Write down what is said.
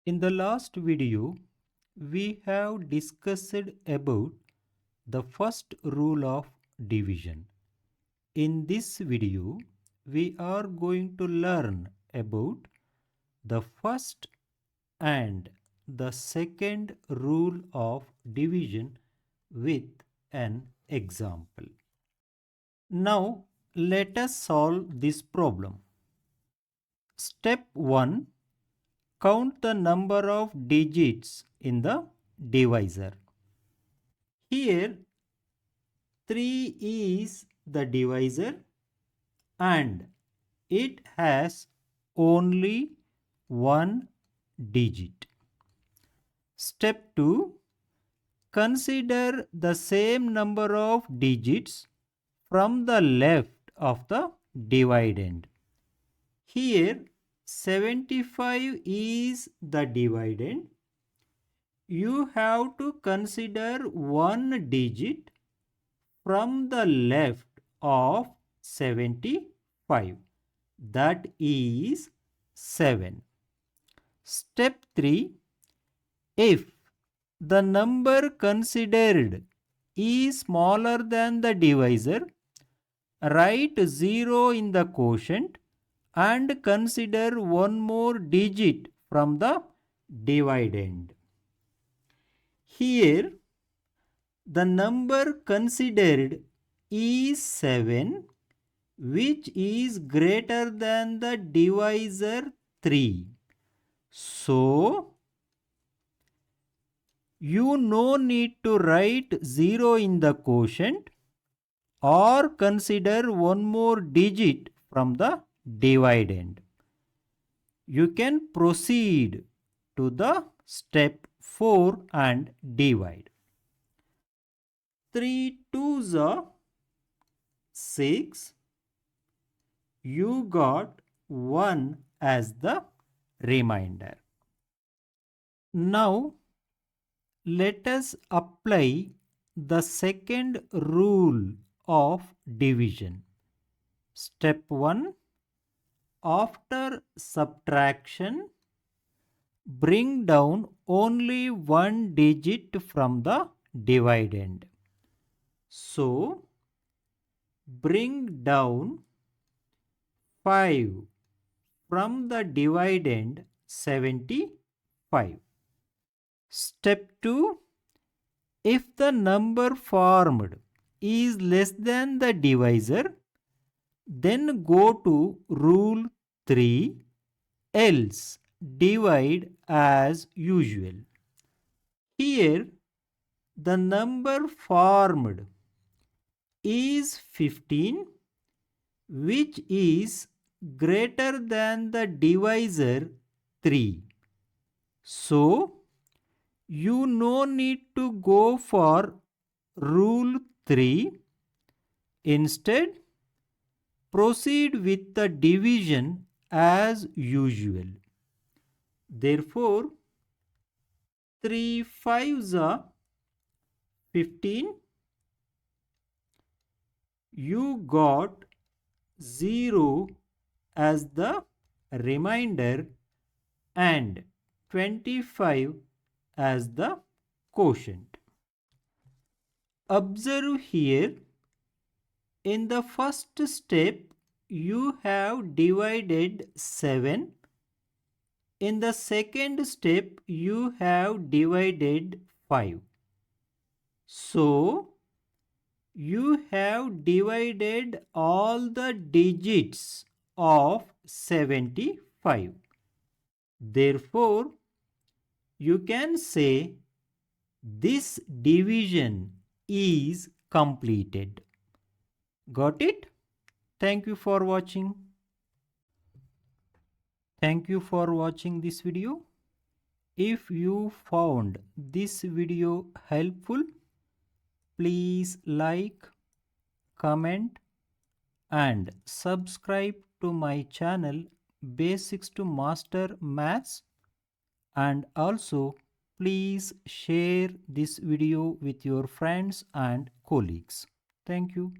In the last video, we have discussed about the first rule of division. In this video, we are going to learn about the first and the second rule of division with an example. Now, let us solve this problem. Step 1. Count the number of digits in the divisor. Here 3 is the divisor and it has only one digit. Step 2. Consider the same number of digits from the left of the dividend. Here 75 is the dividend. You have to consider one digit from the left of 75. That is 7. Step 3. If the number considered is smaller than the divisor, write 0 in the quotient and consider one more digit from the dividend. Here the number considered is 7, which is greater than the divisor 3. So you no need to write 0 in the quotient or consider one more digit from the dividend. You can proceed to the step 4 and divide. 3 2s are 6. You got 1 as the remainder. Now let us apply the second rule of division. Step 1. After subtraction, bring down only one digit from the dividend. So, bring down 5 from the dividend 75. Step 2. If the number formed is less than the divisor, then go to rule 3, else divide as usual. Here the number formed is 15, which is greater than the divisor 3. So you no need to go for rule 3. Instead, proceed with the division as usual. Therefore, 3 5s are 15. You got 0 as the remainder and 25 as the quotient. Observe here, in the first step you have divided 7. In the second step you have divided 5. So you have divided all the digits of 75. Therefore, you can say this division is completed. Got it? Thank you for watching. Thank you for watching this video. If you found this video helpful, please like, comment and subscribe to my channel Basics to Master Maths, and also please share this video with your friends and colleagues. Thank you.